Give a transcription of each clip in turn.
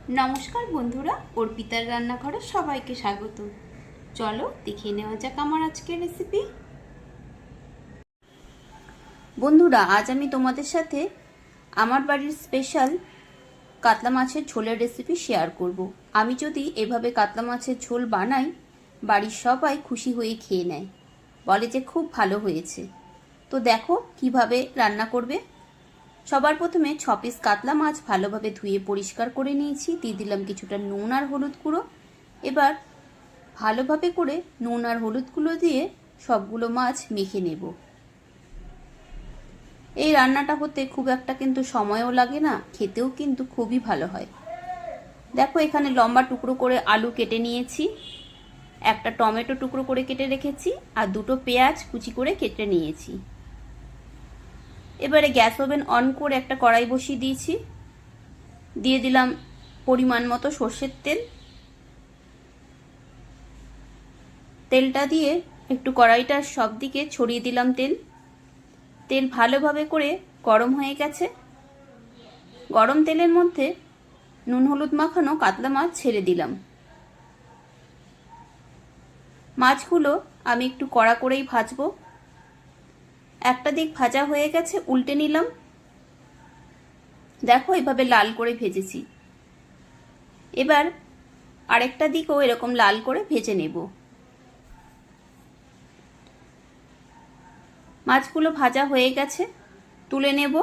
নমস্কার বন্ধুরা, অর্পিতার রান্নাঘরে সবাইকে স্বাগত। চলো দেখে নেওয়া যাক আমার আজকের রেসিপি। বন্ধুরা, আজ আমি তোমাদের সাথে আমার বাড়ির স্পেশাল কাতলা মাছের ঝোলের রেসিপি শেয়ার করব। আমি যদি এভাবে কাতলা মাছের ঝোল বানাই, বাড়ির সবাই খুশি হয়ে খেয়ে নেয়, বলে যে খুব ভালো হয়েছে। তো দেখো কিভাবে রান্না করবে। সবার প্রথমে 6 পিস কাতলা মাছ ভালোভাবে ধুয়ে পরিষ্কার করে নিয়েছি। দিয়ে দিলাম কিছুটা নুন আর হলুদ গুঁড়ো। এবার ভালোভাবে করে নুন আর হলুদ গুঁড়ো দিয়ে সবগুলো মাছ মেখে নেব। এই রান্নাটা হতে খুব একটা কিন্তু সময়ও লাগে না, খেতেও কিন্তু খুবই ভালো হয়। দেখো এখানে লম্বা টুকরো করে আলু কেটে নিয়েছি, একটা টমেটো টুকরো করে কেটে রেখেছি, আর দুটো পেঁয়াজ কুচি করে কেটে নিয়েছি। এবারে গ্যাস ওভেন অন করে একটা কড়াই বসিয়ে দিয়েছি। দিয়ে দিলাম পরিমাণ মতো সর্ষের তেল। তেলটা দিয়ে একটু কড়াইটার সব দিকে ছড়িয়ে দিলাম তেল। তেল ভালোভাবে করে গরম হয়ে গেছে। গরম তেলের মধ্যে নুন হলুদ মাখানো কাতলা মাছ ছেড়ে দিলাম। মাছগুলো আমি একটু কড়া করেই ভাজবো। একটা দিক ভাজা হয়ে গেছে, উল্টে নিলাম। দেখো এভাবে লাল করে ভেজেছি। এবার আরেকটা দিকও এরকম লাল করে ভেজে নেব। মাছগুলো ভাজা হয়ে গেছে, তুলে নেব।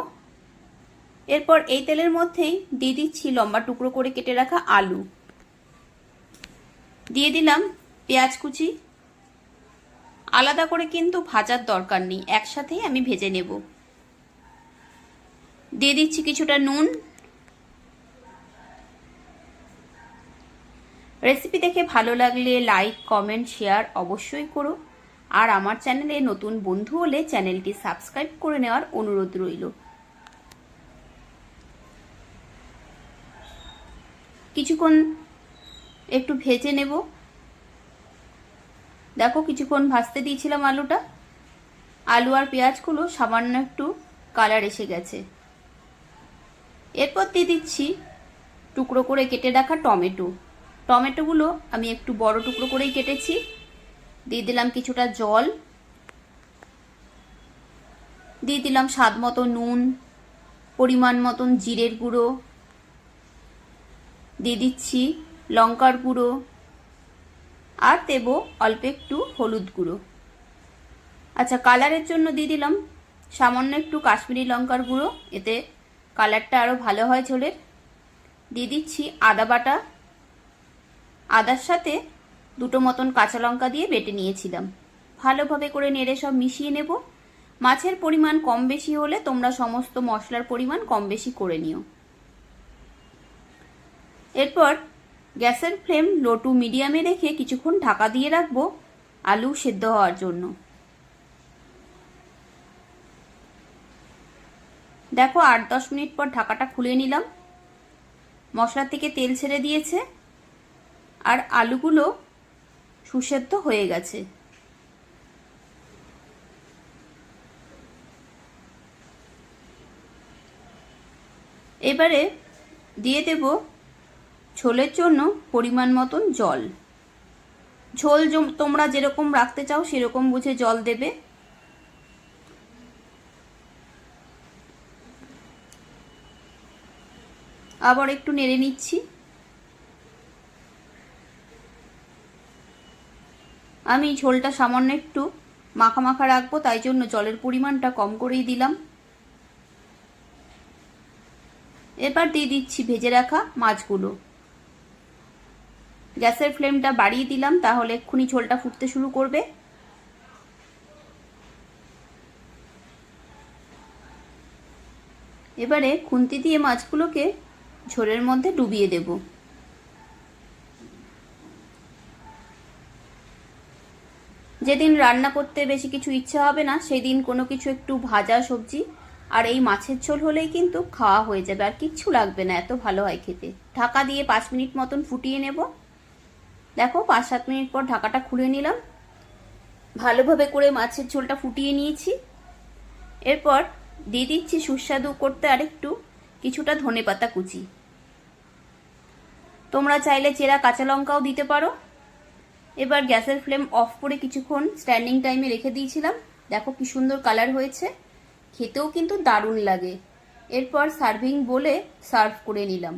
এরপর এই তেলের মধ্যেই দিয়ে দিচ্ছি লম্বা টুকরো করে কেটে রাখা আলু। দিয়ে দিলাম পেঁয়াজ কুচি। আলাদা করে কিন্তু ভাজার দরকার নেই, একসাথেই আমি ভেজে নেব। দিয়ে দিচ্ছি কিছুটা নুন। রেসিপি দেখে ভালো লাগলে লাইক, কমেন্ট, শেয়ার অবশ্যই করো। আর আমার চ্যানেলে নতুন বন্ধু হলে চ্যানেলটি সাবস্ক্রাইব করে নেওয়ার অনুরোধ রইল। কিছুক্ষণ একটু ভেজে নেব। দেখো কিছুক্ষণ ভাজতে দিয়েছিলাম আলুটা। আলু আর পেঁয়াজগুলো সামান্য একটু কালার এসে গেছে। এরপর দিয়ে দিচ্ছি টুকরো করে কেটে রাখা টমেটো। টমেটোগুলো আমি একটু বড় টুকরো করেই কেটেছি। দিয়ে দিলাম কিছুটা জল। দিয়ে দিলাম স্বাদ মতো নুন, পরিমাণ মতন জিরের গুঁড়ো, দিয়ে দিচ্ছি লঙ্কার গুঁড়ো, আর দেব অল্প একটু হলুদ গুঁড়ো। আচ্ছা, কালারের জন্য দিয়ে দিলাম সামান্য একটু কাশ্মীরি লঙ্কার গুঁড়ো, এতে কালারটা আরও ভালো হয় ঝোলের। দিয়ে দিচ্ছি আদা বাটা। আদার সাথে দুটো মতন কাঁচা লঙ্কা দিয়ে বেটে নিয়েছিলাম। ভালোভাবে করে নেড়ে সব মিশিয়ে নেব। মাছের পরিমাণ কম বেশি হলে তোমরা সমস্ত মশলার পরিমাণ কম বেশি করে নিও। এরপর গ্যাসের ফ্লেম লো টু মিডিয়ামে রেখে কিছুক্ষণ ঢাকা দিয়ে রাখবো আলু সেদ্ধ হওয়ার জন্য। দেখো 8-10 মিনিট পর ঢাকাটা খুলে নিলাম। মশলা থেকে তেল ছেড়ে দিয়েছে আর আলুগুলো সুসেদ্ধ হয়ে গেছে। এবারে দিয়ে দেব ঝোলের জন্য পরিমাণ মতন জল। ঝোল তোমরা যেরকম রাখতে চাও সেরকম বুঝে জল দেবে। আবার একটু নেড়ে নিচ্ছি। আমি ঝোলটা সামান্য একটু মাখা মাখা রাখবো, তাই জন্য জলের পরিমাণটা কম করেই দিলাম। এবার দিয়ে দিচ্ছি ভেজে রাখা মাছগুলো। গ্যাসের ফ্লেমটা বাড়িয়ে দিলাম, তাহলে এক্ষুনি ঝোলটা ফুটতে শুরু করবে। এবারে খুন্তি দিয়ে মাছগুলোকে ঝোলের মধ্যে ডুবিয়ে দেব। যেদিন রান্না করতে বেশি কিছু ইচ্ছা হবে না, সেই দিন কোনো কিছু একটু ভাজা সবজি আর এই মাছের ঝোল হলেই কিন্তু খাওয়া হয়ে যাবে, আর কিচ্ছু লাগবে না, এত ভালো হয় খেতে। ঢাকা দিয়ে 5 মিনিট মতন ফুটিয়ে নেব। দেখো 5-7 মিনিট পর ঢাকাটা খুলে নিলাম। ভালোভাবে করে মাছের ঝোলটা ফুটিয়ে নিয়েছি। এরপর দিয়ে দিচ্ছি সুস্বাদু করতে আরেকটু কিছুটা ধনেপাতা কুচি। তোমরা চাইলে চেরা কাঁচা লঙ্কাও দিতে পারো। এবার গ্যাসের ফ্লেম অফ করে কিছুক্ষণ স্ট্যান্ডিং টাইমে রেখে দিয়েছিলাম। দেখো কি সুন্দর কালার হয়েছে, খেতেও কিন্তু দারুণ লাগে। এরপর সার্ভিং বলে সার্ভ করে নিলাম।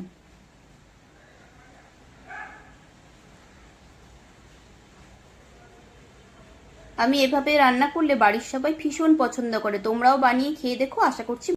আমি এভাবে রান্না করলে বাড়ির সবাই ভীষণ পছন্দ করে। তোমরাও বানিয়ে খেয়ে দেখো, আশা করছি